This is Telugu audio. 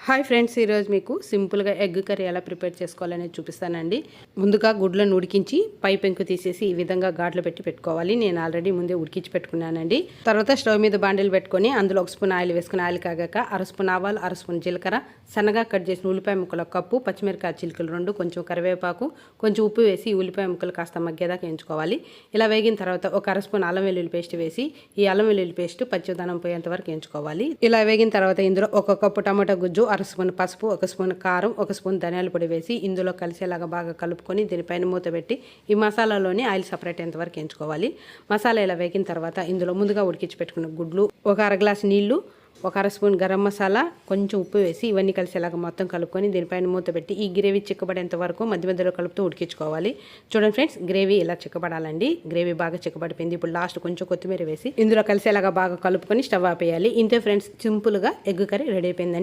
హాయ్ ఫ్రెండ్స్, ఈరోజు మీకు సింపుల్గా ఎగ్ కర్రీ ఎలా ప్రిపేర్ చేసుకోవాలనేది చూపిస్తానండి. ముందుగా గుడ్లను ఉడికించి పై పెంకు తీసేసి ఈ విధంగా ఘాట్లు పెట్టుకోవాలి. నేను ఆల్రెడీ ముందే ఉడికించి పెట్టుకున్నానండి. తర్వాత స్టవ్ మీద బాండిల్ పెట్టుకొని అందులో ఒక స్పూన్ ఆయిల్ వేసుకుని ఆయిల్ కాగాక అర స్పూన్ ఆవాలు, అర స్పూన్ జీలకర్ర, సన్నగా కట్ చేసిన ఉల్లిపాయ ముక్కలు కప్పు, పచ్చిమిరకాయ చిలుకలు 2, కొంచెం కరివేపాకు, కొంచెం ఉప్పు వేసి ఉల్లిపాయ ముక్కలు కాస్త మగ్గేదాకా ఎంచుకోవాలి. ఇలా వేగిన తర్వాత ఒక అర స్పూన్ అల్లం వెల్లుల్లి పేస్ట్ వేసి ఈ అల్లం వెల్లుల్లి పేస్ట్ పచ్చిదనం పోయేంత వరకు ఎంచుకోవాలి. ఇలా వేగిన తర్వాత ఇందులో ఒక కప్పు టమాటా గుజ్జు, అర స్పూన్ పసుపు, ఒక స్పూన్ కారం, ఒక స్పూన్ ధనియాల పొడి వేసి ఇందులో కలిసేలాగా బాగా కలుపుకొని దీనిపైన మూత పెట్టి ఈ మసాలాలోని ఆయిల్ సపరేట్ అయ్యేంత వరకు ఎంచుకోవాలి. మసాలా ఇలా వేగిన తర్వాత ఇందులో ముందుగా ఉడికించి పెట్టుకున్న గుడ్లు, ఒక అర గ్లాస్ నీళ్లు, ఒక అర స్పూన్ గరం మసాలా, కొంచెం ఉప్పు వేసి ఇవన్నీ కలిసేలాగా మొత్తం కలుపుకొని దీనిపైన మూత పెట్టి ఈ గ్రేవీ చిక్కబడేంత వరకు మధ్య మధ్యలో కలుపుతూ ఉడికించుకోవాలి. చూడండి ఫ్రెండ్స్, గ్రేవీ ఇలా చిక్కబడాలండి. గ్రేవీ బాగా చిక్కబడిపోయింది. ఇప్పుడు లాస్ట్ కొంచెం కొత్తిమీర వేసి ఇందులో కలిసేలాగా బాగా కలుపుకొని స్టవ్ ఆపేయాలి. ఇంతే ఫ్రెండ్స్, సింపుల్గా ఎగ్ కర్రీ రెడీ అయిపోయిందండి.